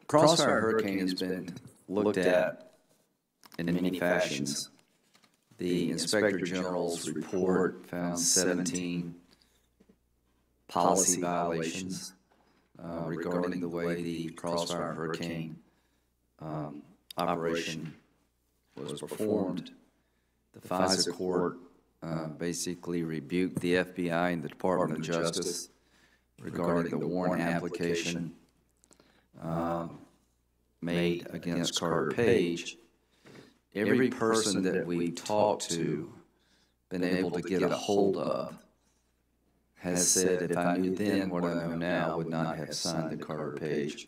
Crossfire Hurricane has been looked at in many fashions. The Inspector General's report found 17 policy violations regarding the way the Crossfire Hurricane operation was performed. The FISA court basically rebuked the FBI and the Department of Justice regarding the warrant application made against Carter Page. Every person that we talked to, been able to get a hold of, has said, if I knew then what I know now, I would not have signed the Carter Page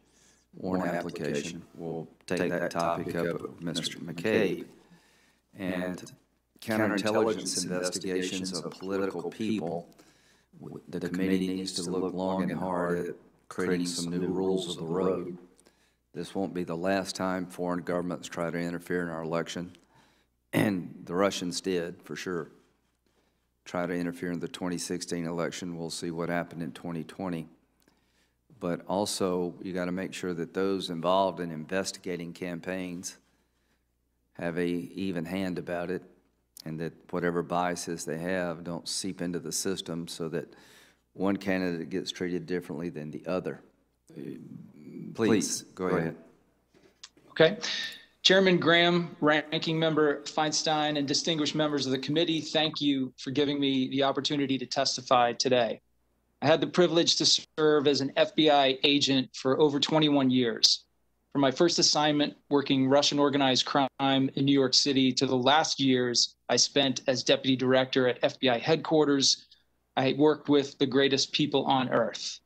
warrant application. We'll take that topic up with Mr. McCabe. And counterintelligence investigations of political people, the committee needs to look long and hard at creating some new rules of the road. This won't be the last time foreign governments try to interfere in our election, and the Russians did, for sure. Try to interfere in the 2016 election. We'll see what happened in 2020. But also, you got to make sure that those involved in investigating campaigns have a even hand about it, and that whatever biases they have don't seep into the system so that one candidate gets treated differently than the other. Please, go ahead. Okay. Chairman Graham, Ranking Member Feinstein, and distinguished members of the committee, thank you for giving me the opportunity to testify today. I had the privilege to serve as an FBI agent for over 21 years. From my first assignment working Russian organized crime in New York City to the last years I spent as deputy director at FBI headquarters, I worked with the greatest people on earth.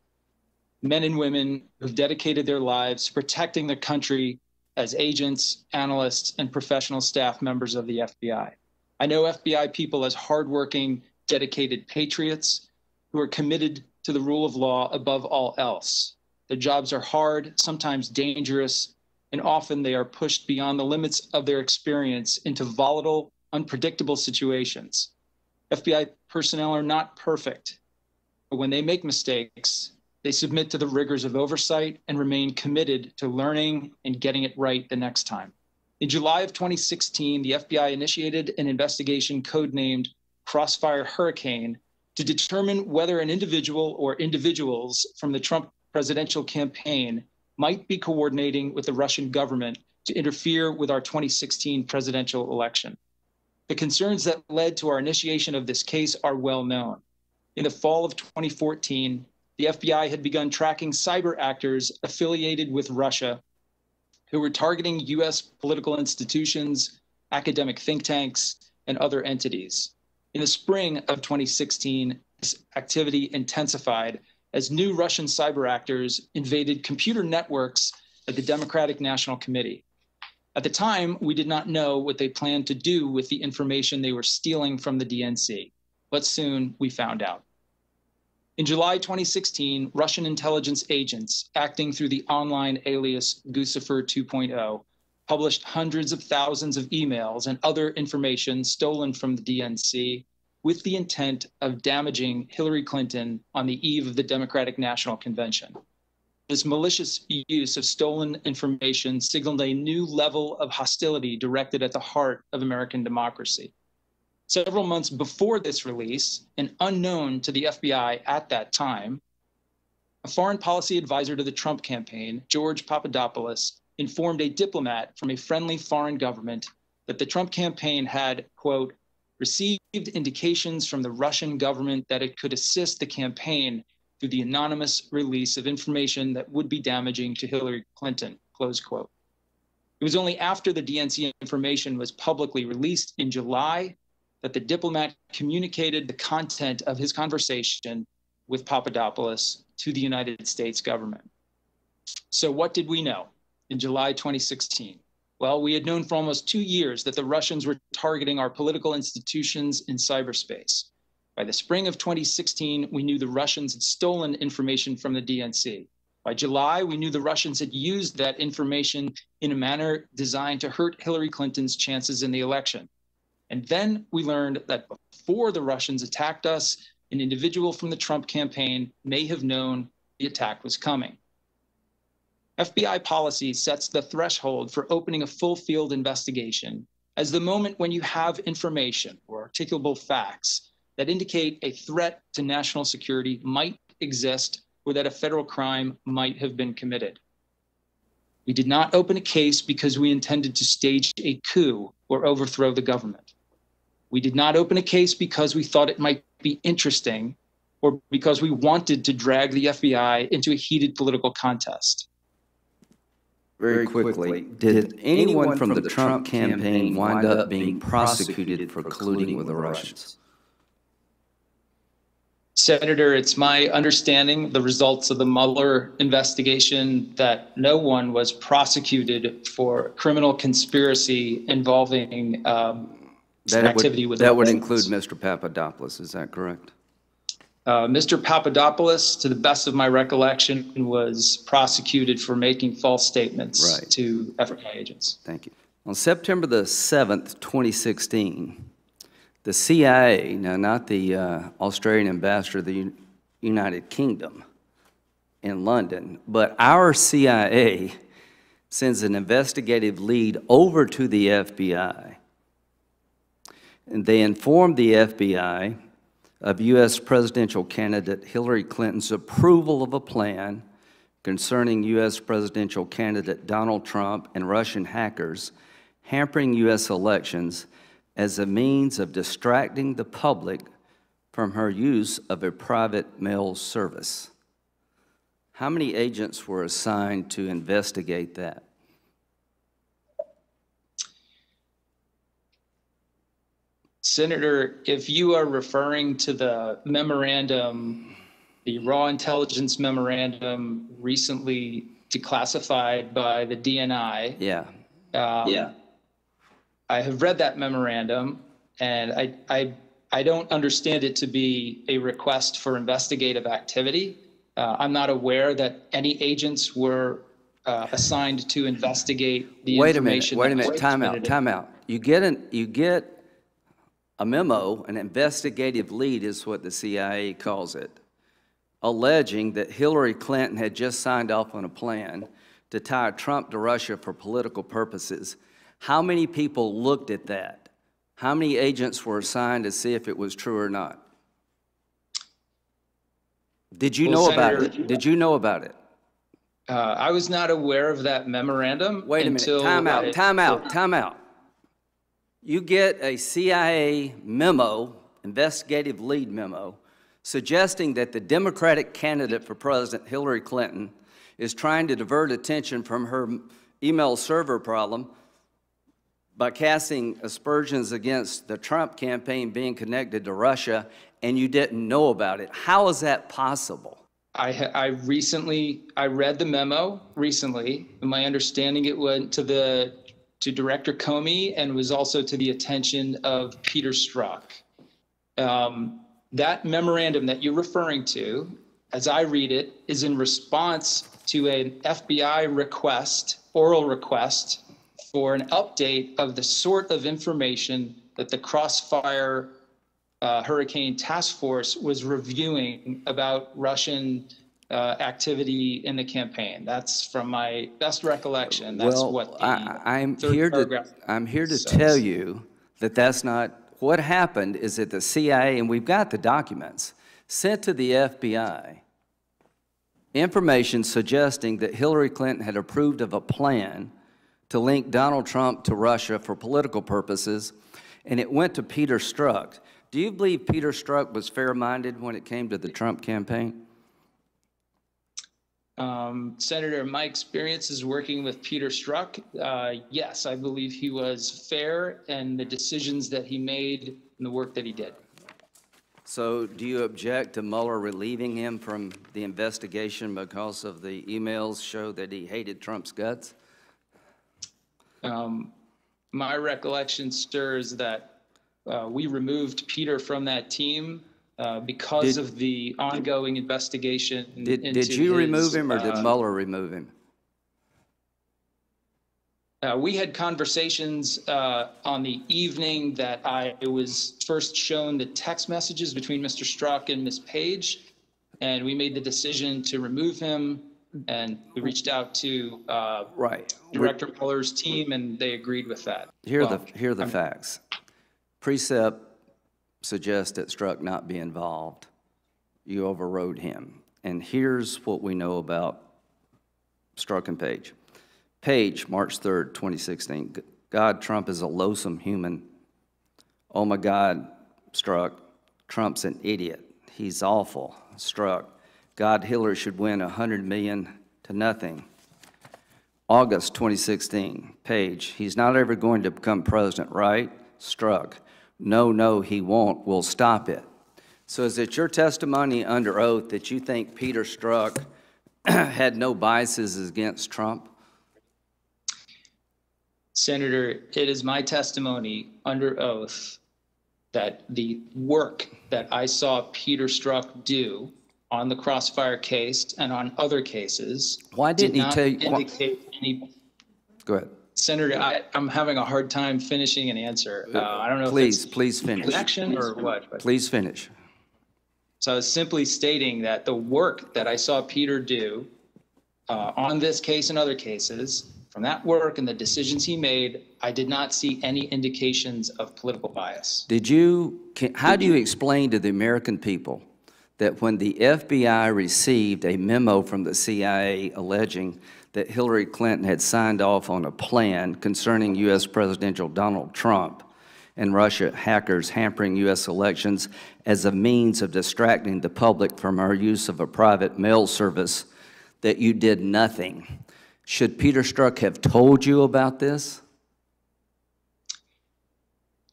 Men and women who've dedicated their lives to protecting the country as agents, analysts, and professional staff members of the FBI. I know FBI people as hardworking, dedicated patriots who are committed to the rule of law above all else. Their jobs are hard, sometimes dangerous, and often they are pushed beyond the limits of their experience into volatile, unpredictable situations. FBI personnel are not perfect, but when they make mistakes, they submit to the rigors of oversight and remain committed to learning and getting it right the next time. In July of 2016, the FBI initiated an investigation codenamed Crossfire Hurricane to determine whether an individual or individuals from the Trump presidential campaign might be coordinating with the Russian government to interfere with our 2016 presidential election. The concerns that led to our initiation of this case are well known. In the fall of 2014, the FBI had begun tracking cyber actors affiliated with Russia who were targeting U.S. political institutions, academic think tanks, and other entities. In the spring of 2016, this activity intensified as new Russian cyber actors invaded computer networks at the Democratic National Committee. At the time, we did not know what they planned to do with the information they were stealing from the DNC, but soon we found out. In July 2016, Russian intelligence agents, acting through the online alias Guccifer 2.0, published hundreds of thousands of emails and other information stolen from the DNC with the intent of damaging Hillary Clinton on the eve of the Democratic National Convention. This malicious use of stolen information signaled a new level of hostility directed at the heart of American democracy. Several months before this release, and unknown to the FBI at that time, a foreign policy advisor to the Trump campaign, George Papadopoulos, informed a diplomat from a friendly foreign government that the Trump campaign had, quote, received indications from the Russian government that it could assist the campaign through the anonymous release of information that would be damaging to Hillary Clinton, close quote. It was only after the DNC information was publicly released in July that the diplomat communicated the content of his conversation with Papadopoulos to the United States government. So what did we know in July 2016? Well, we had known for almost 2 years that the Russians were targeting our political institutions in cyberspace. By the spring of 2016, we knew the Russians had stolen information from the DNC. By July, we knew the Russians had used that information in a manner designed to hurt Hillary Clinton's chances in the election. And then we learned that before the Russians attacked us, an individual from the Trump campaign may have known the attack was coming. FBI policy sets the threshold for opening a full field investigation as the moment when you have information or articulable facts that indicate a threat to national security might exist or that a federal crime might have been committed. We did not open a case because we intended to stage a coup or overthrow the government. We did not open a case because we thought it might be interesting or because we wanted to drag the FBI into a heated political contest. Very quickly, did anyone from the Trump campaign wind up being prosecuted for colluding with the Russians? Senator, it's my understanding, the results of the Mueller investigation, that no one was prosecuted for criminal conspiracy involving activity with the Russians. That would include Mr. Papadopoulos, is that correct? Mr. Papadopoulos, to the best of my recollection, was prosecuted for making false statements to FBI agents. Thank you. On September the 7th, 2016, the CIA, now not the Australian ambassador of the United Kingdom in London, but our CIA sends an investigative lead over to the FBI. And they informed the FBI of U.S. presidential candidate Hillary Clinton's approval of a plan concerning U.S. presidential candidate Donald Trump and Russian hackers hampering U.S. elections as a means of distracting the public from her use of a private mail service. How many agents were assigned to investigate that? Senator, if you are referring to the memorandum, the raw intelligence memorandum recently declassified by the DNI. Yeah. I have read that memorandum, and I don't understand it to be a request for investigative activity. I'm not aware that any agents were assigned to investigate the information. Wait a minute, time out. You get a memo, an investigative lead is what the CIA calls it, alleging that Hillary Clinton had just signed off on a plan to tie Trump to Russia for political purposes. How many people looked at that? How many agents were assigned to see if it was true or not? Did you know about it? Did you know about it? I was not aware of that memorandum. Wait a minute, time out. You get a CIA memo, investigative lead memo, suggesting that the Democratic candidate for president, Hillary Clinton, is trying to divert attention from her email server problem by casting aspersions against the Trump campaign being connected to Russia, and you didn't know about it. How is that possible? I read the memo recently, and my understanding it went to Director Comey and was also to the attention of Peter Strzok. That memorandum that you're referring to, as I read it, is in response to an FBI request, oral request, for an update of the sort of information that the Crossfire Hurricane Task Force was reviewing about Russian activity in the campaign. That's from my best recollection. That's what the I'm here to tell you that that's not what happened. Is that the CIA, and we've got the documents, sent to the FBI information suggesting that Hillary Clinton had approved of a plan to link Donald Trump to Russia for political purposes, and it went to Peter Strzok. Do you believe Peter Strzok was fair-minded when it came to the Trump campaign? Senator, my experiences working with Peter Strzok, yes, I believe he was fair in the decisions that he made and the work that he did. So do you object to Mueller relieving him from the investigation because of the emails show that he hated Trump's guts? My recollection, sir, is that we removed Peter from that team because of the ongoing investigation. Did you remove him, or did Mueller remove him? We had conversations on the evening that I was first shown the text messages between Mr. Strzok and Ms. Page, and we made the decision to remove him And we reached out to Right. Director Mueller's team, and they agreed with that. Here are the facts. Precept suggests that Strzok not be involved. You overrode him. And here's what we know about Strzok and Page. Page, March 3rd, 2016. God, Trump is a loathsome human. Oh my God, Strzok, Trump's an idiot. He's awful. Strzok, God, Hillary should win 100 million to nothing. August 2016, Page, he's not ever going to become president, right? Strzok, no, he won't. We'll stop it. So is it your testimony under oath that you think Peter Strzok had no biases against Trump? Senator, it is my testimony under oath that the work that I saw Peter Strzok do on the Crossfire case and on other cases. Why didn't he tell you? Indicate any. Go ahead. Senator, I'm having a hard time finishing an answer. I don't know please, if it's please finish. Connection or what. But. Please finish. So I was simply stating that the work that I saw Peter do on this case and other cases, from that work and the decisions he made, I did not see any indications of political bias. How do you explain to the American people that when the FBI received a memo from the CIA alleging that Hillary Clinton had signed off on a plan concerning U.S. Presidential Donald Trump and Russia hackers hampering U.S. elections as a means of distracting the public from our use of a private mail service, that you did nothing? Should Peter Strzok have told you about this?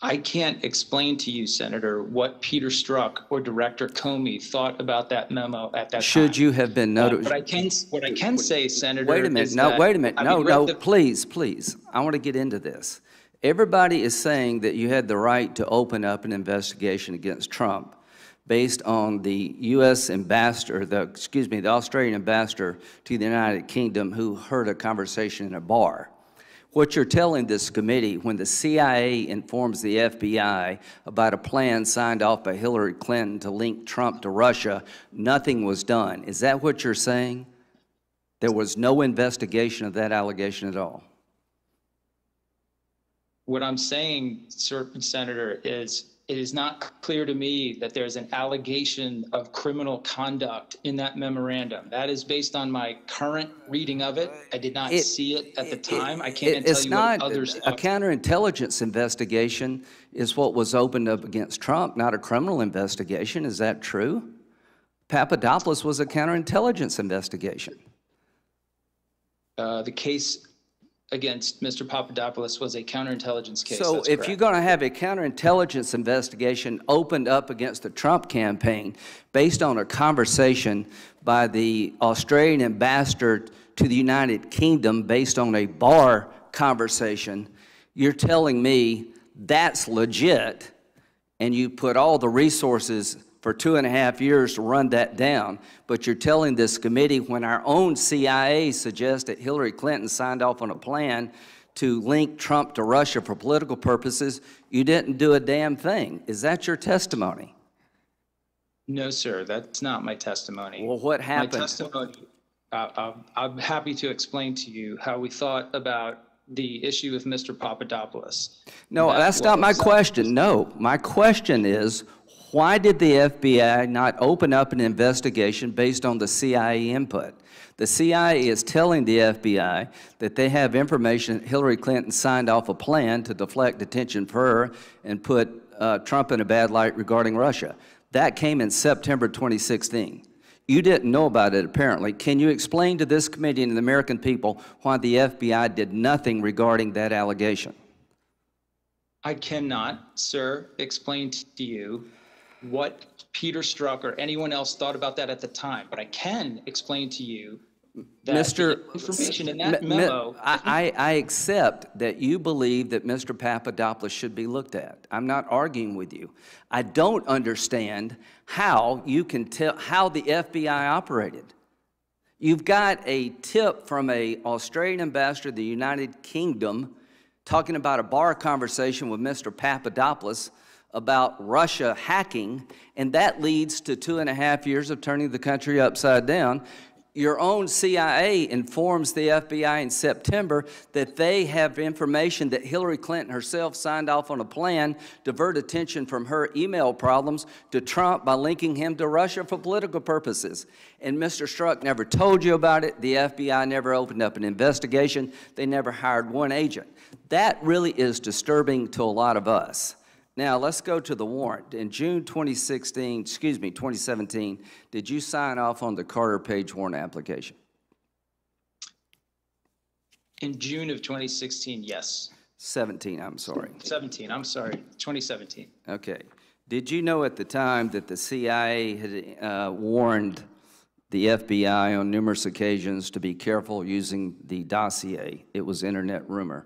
I can't explain to you, Senator, what Peter Strzok or Director Comey thought about that memo at that time. Should you have been notified? What I can say, Senator. Wait a minute. Wait a minute. No, please. I want to get into this. Everybody is saying that you had the right to open up an investigation against Trump based on the U.S. ambassador, the Australian ambassador to the United Kingdom who heard a conversation in a bar. What you're telling this committee, when the CIA informs the FBI about a plan signed off by Hillary Clinton to link Trump to Russia, nothing was done. Is that what you're saying? There was no investigation of that allegation at all? What I'm saying, Senator, is it is not clear to me that there's an allegation of criminal conduct in that memorandum. That is based on my current reading of it. I did not see it at the time. I can't tell you what others thought. A counterintelligence investigation is what was opened up against Trump, not a criminal investigation. Is that true? Papadopoulos was a counterintelligence investigation. The case against Mr. Papadopoulos was a counterintelligence case. So if you're going to have a counterintelligence investigation opened up against the Trump campaign based on a conversation by the Australian ambassador to the United Kingdom based on a bar conversation, you're telling me that's legit, and you put all the resources for 2.5 years to run that down, but you're telling this committee when our own CIA suggests that Hillary Clinton signed off on a plan to link Trump to Russia for political purposes, you didn't do a damn thing. Is that your testimony? No, sir, that's not my testimony. Well, what happened? My testimony, I'm happy to explain to you how we thought about the issue with Mr. Papadopoulos. No, that's not my question. No, my question is, why did the FBI not open up an investigation based on the CIA input? The CIA is telling the FBI that they have information that Hillary Clinton signed off a plan to deflect attention for her and put Trump in a bad light regarding Russia. That came in September 2016. You didn't know about it, apparently. Can you explain to this committee and the American people why the FBI did nothing regarding that allegation? I cannot, sir, explain to you what Peter Strzok or anyone else thought about that at the time, but I can explain to you that the information in that memo. I accept that you believe that Mr. Papadopoulos should be looked at. I'm not arguing with you. I don't understand how you can tell how the FBI operated. You've got a tip from an Australian ambassador to the United Kingdom talking about a bar conversation with Mr. Papadopoulos about Russia hacking, and that leads to 2.5 years of turning the country upside down. Your own CIA informs the FBI in September that they have information that Hillary Clinton herself signed off on a plan to divert attention from her email problems to Trump by linking him to Russia for political purposes. And Mr. Strzok never told you about it. The FBI never opened up an investigation. They never hired one agent. That really is disturbing to a lot of us. Now, let's go to the warrant. In June 2017, did you sign off on the Carter Page warrant application? In June of 2016, yes. 17, I'm sorry. 17, I'm sorry, 2017. Okay. Did you know at the time that the CIA had warned the FBI on numerous occasions to be careful using the dossier? It was internet rumor.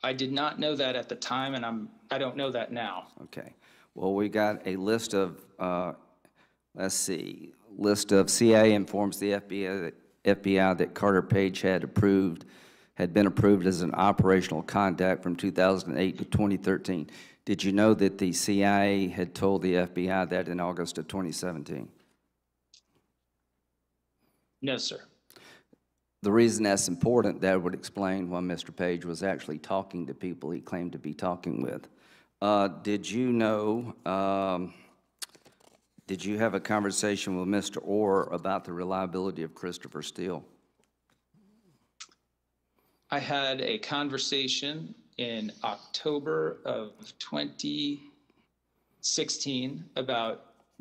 I did not know that at the time, and I don't know that now. Okay. Well, we got a list of, list of CIA informs the FBI that Carter Page had been approved as an operational contact from 2008 to 2013. Did you know that the CIA had told the FBI that in August of 2017? No, sir. The reason that's important, that would explain why Mr. Page was actually talking to people he claimed to be talking with. Did you know, did you have a conversation with Mr. Orr about the reliability of Christopher Steele? I had a conversation in October of 2016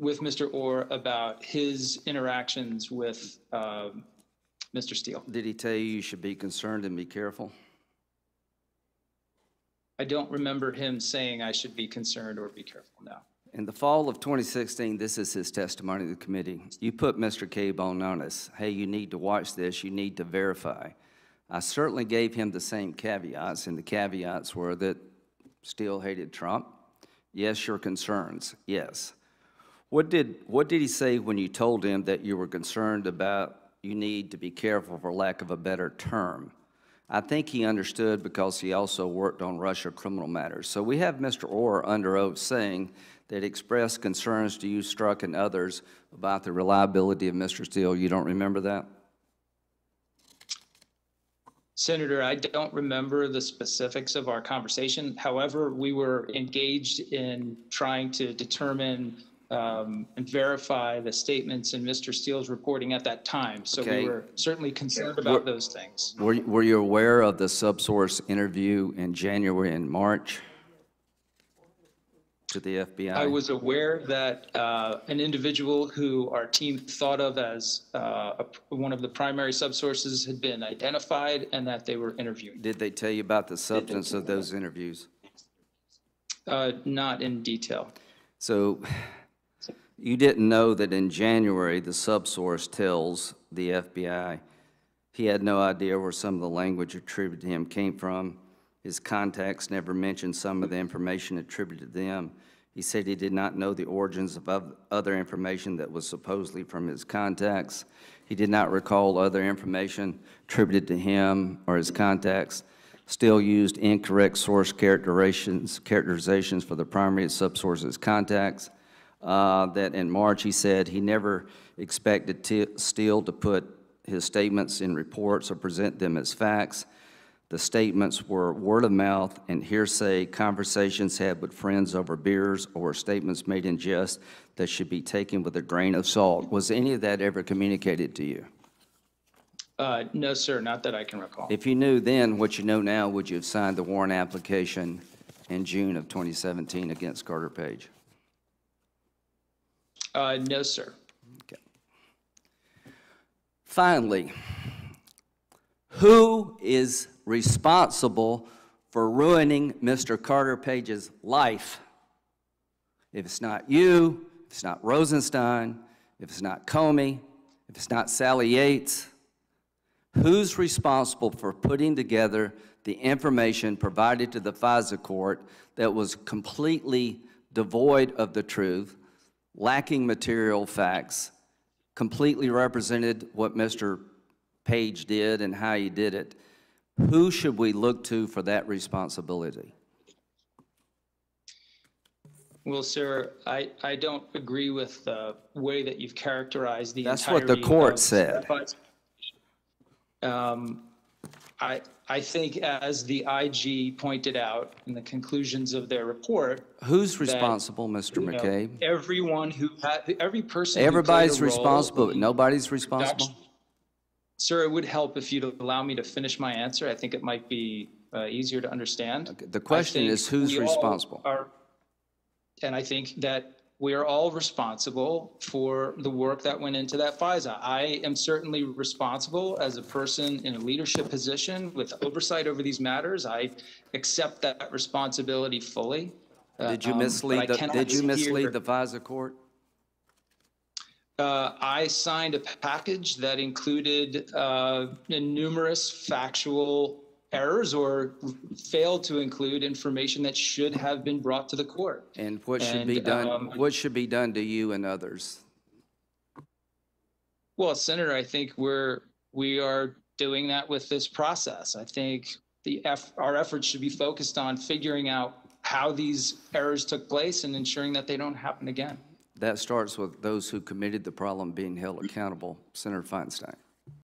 with Mr. Orr about his interactions with Mr. Steele. Did he tell you should be concerned and be careful? I don't remember him saying I should be concerned or be careful now. In the fall of 2016, this is his testimony to the committee. You put Mr. McCabe on notice. Hey, you need to watch this. You need to verify. I certainly gave him the same caveats, and the caveats were that Steele hated Trump. Yes, your concerns. Yes. What did he say when you told him that you were concerned about you need to be careful, for lack of a better term? I think he understood because he also worked on Russia criminal matters. So we have Mr. Orr under oath saying that expressed concerns to you, Strzok, and others about the reliability of Mr. Steele. You don't remember that? Senator, I don't remember the specifics of our conversation. However, we were engaged in trying to determine and verify the statements in Mr. Steele's reporting at that time. So Okay. we were certainly concerned about those things. Were you aware of the subsource interview in January and March to the FBI? I was aware that an individual who our team thought of as one of the primary subsources had been identified and that they were interviewing. Did they tell you about the substance of those interviews? Not in detail. So you didn't know that in January the subsource tells the FBI he had no idea where some of the language attributed to him came from. His contacts never mentioned some of the information attributed to them. He said he did not know the origins of other information that was supposedly from his contacts. He did not recall other information attributed to him or his contacts. Still used incorrect source characterizations for the primary subsource's contacts. That in March he said he never expected Steele to put his statements in reports or present them as facts. The statements were word of mouth and hearsay, conversations had with friends over beers, or statements made in jest that should be taken with a grain of salt. Was any of that ever communicated to you? No, sir, not that I can recall. If you knew then what you know now, would you have signed the warrant application in June of 2017 against Carter Page? No, sir. Okay. Finally, who is responsible for ruining Mr. Carter Page's life? If it's not you, if it's not Rosenstein, if it's not Comey, if it's not Sally Yates, who's responsible for putting together the information provided to the FISA court that was completely devoid of the truth, lacking material facts, completely represented what Mr. Page did and how he did it? Who should we look to for that responsibility? Well, sir, I don't agree with the way that you've characterized the That's entirety what the court of said. I think, as the IG pointed out in the conclusions of their report, Who's responsible, Mr. McCabe? Everyone who had, every person Everybody's who played a role responsible, but in nobody's responsible? Sir, it would help if you'd allow me to finish my answer. I think it might be easier to understand. Okay. The question is, who's responsible? And I think that we are all responsible for the work that went into that FISA. I am certainly responsible as a person in a leadership position with oversight over these matters. I accept that responsibility fully. Did you mislead the FISA court? I signed a package that included numerous factual errors or failed to include information that should have been brought to the court. And what should be done? What should be done to you and others? Well, Senator, I think we are doing that with this process. I think our efforts should be focused on figuring out how these errors took place and ensuring that they don't happen again. That starts with those who committed the problem being held accountable. Senator Feinstein.